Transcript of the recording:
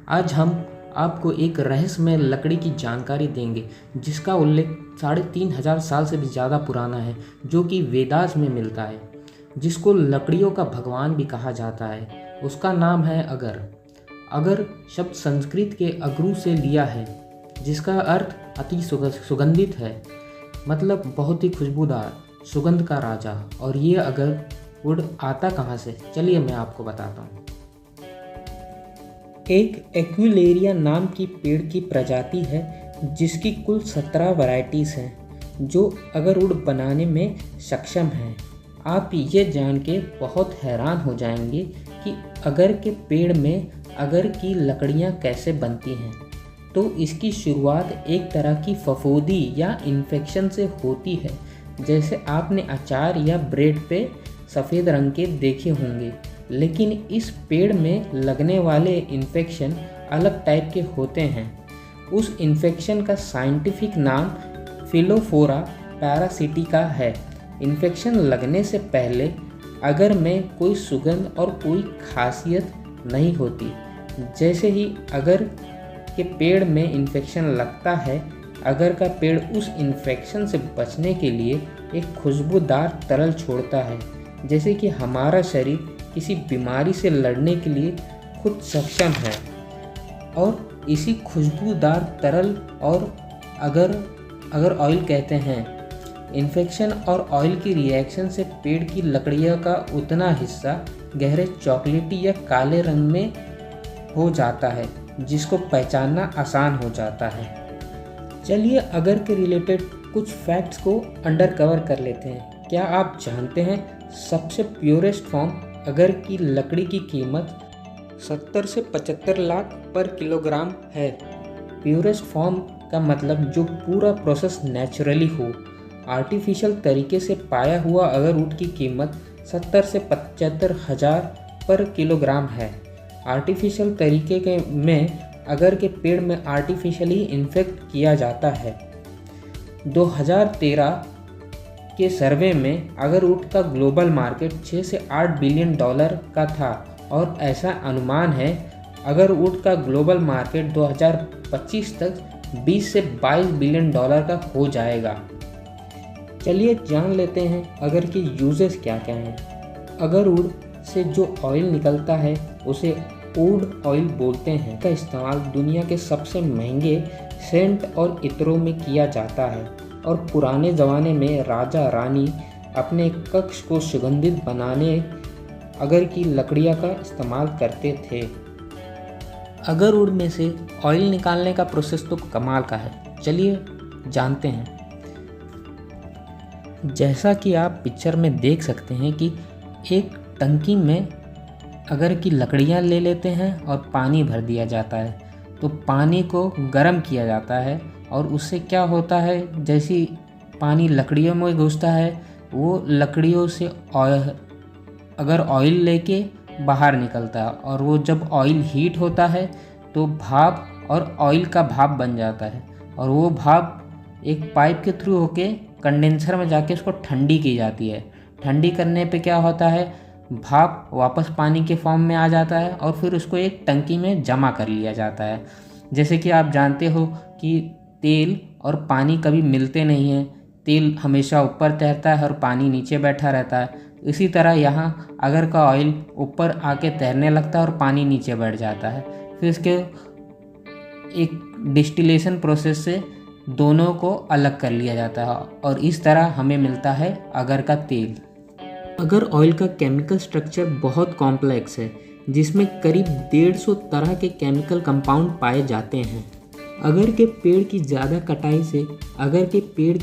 आज हम आपको एक रहस्यमय लकड़ी की जानकारी देंगे जिसका उल्लेख 3500 साल से भी ज़्यादा पुराना है, जो कि वेदास में मिलता है, जिसको लकड़ियों का भगवान भी कहा जाता है। उसका नाम है अगर। अगर शब्द संस्कृत के अगरु से लिया है, जिसका अर्थ अति सुगंधित है, मतलब बहुत ही खुशबूदार, सुगंध का राजा। और ये अगर वुड आता कहाँ से, चलिए मैं आपको बताता हूँ। एक एक्विलेरिया नाम की पेड़ की प्रजाति है जिसकी कुल 17 वैरायटीज़ हैं जो अगरवुड बनाने में सक्षम हैं। आप ये जान के बहुत हैरान हो जाएंगे कि अगर के पेड़ में अगर की लकड़ियाँ कैसे बनती हैं। तो इसकी शुरुआत एक तरह की फफूंदी या इन्फेक्शन से होती है, जैसे आपने अचार या ब्रेड पे सफ़ेद रंग के देखे होंगे। लेकिन इस पेड़ में लगने वाले इन्फेक्शन अलग टाइप के होते हैं। उस इन्फेक्शन का साइंटिफिक नाम फिलोफोरा पैरासिटिका है। इन्फेक्शन लगने से पहले अगर में कोई सुगंध और कोई खासियत नहीं होती। जैसे ही अगर के पेड़ में इन्फेक्शन लगता है, अगर का पेड़ उस इन्फेक्शन से बचने के लिए एक खुशबूदार तरल छोड़ता है, जैसे कि हमारा शरीर किसी बीमारी से लड़ने के लिए खुद सक्षम है। और इसी खुशबूदार तरल और अगर ऑयल कहते हैं। इन्फेक्शन और ऑयल की रिएक्शन से पेड़ की लकड़ियों का उतना हिस्सा गहरे चॉकलेटी या काले रंग में हो जाता है, जिसको पहचानना आसान हो जाता है। चलिए अगर के रिलेटेड कुछ फैक्ट्स को अंडर कवर कर लेते हैं। क्या आप जानते हैं सबसे प्योरेस्ट फॉर्म अगर की लकड़ी की कीमत 70 से 75 लाख पर किलोग्राम है। प्योरेस्ट फॉर्म का मतलब जो पूरा प्रोसेस नेचुरली हो। आर्टिफिशियल तरीके से पाया हुआ अगरवुड की कीमत 70 से 75 हज़ार पर किलोग्राम है। आर्टिफिशियल तरीके के में अगर के पेड़ में आर्टिफिशियली इन्फेक्ट किया जाता है। 2013 के सर्वे में अगरवुड का ग्लोबल मार्केट 6 से 8 बिलियन डॉलर का था और ऐसा अनुमान है अगरवुड का ग्लोबल मार्केट 2025 तक 20 से 22 बिलियन डॉलर का हो जाएगा। चलिए जान लेते हैं अगर के यूजेस क्या क्या हैं। अगरवुड से जो ऑयल निकलता है उसे वुड ऑयल बोलते हैं। का इस्तेमाल दुनिया के सबसे महंगे सेंट और इत्रों में किया जाता है और पुराने ज़माने में राजा रानी अपने कक्ष को सुगंधित बनाने अगर की लकड़ियाँ का इस्तेमाल करते थे। अगरवुड में से ऑयल निकालने का प्रोसेस तो कमाल का है, चलिए जानते हैं। जैसा कि आप पिक्चर में देख सकते हैं कि एक टंकी में अगर की लकड़ियाँ ले लेते हैं और पानी भर दिया जाता है। तो पानी को गर्म किया जाता है और उससे क्या होता है, जैसी पानी लकड़ियों में घुसता है, वो लकड़ियों से ऑयल लेके बाहर निकलता है और वो जब ऑयल हीट होता है तो भाप और ऑयल का भाप बन जाता है और वो भाप एक पाइप के थ्रू होके कंडेंसर में जाके उसको ठंडी की जाती है। ठंडी करने पे क्या होता है, भाप वापस पानी के फॉर्म में आ जाता है और फिर उसको एक टंकी में जमा कर लिया जाता है। जैसे कि आप जानते हो कि तेल और पानी कभी मिलते नहीं हैं, तेल हमेशा ऊपर तैरता है और पानी नीचे बैठा रहता है। इसी तरह यहाँ अगर का ऑयल ऊपर आके तैरने लगता है और पानी नीचे बैठ जाता है। फिर इसके एक डिस्टिलेशन प्रोसेस से दोनों को अलग कर लिया जाता है और इस तरह हमें मिलता है अगर का तेल। अगर ऑयल का केमिकल स्ट्रक्चर बहुत कॉम्प्लेक्स है, जिसमें करीब 150 तरह के केमिकल कंपाउंड पाए जाते हैं। अगर के पेड़ की ज़्यादा कटाई से अगर के पेड़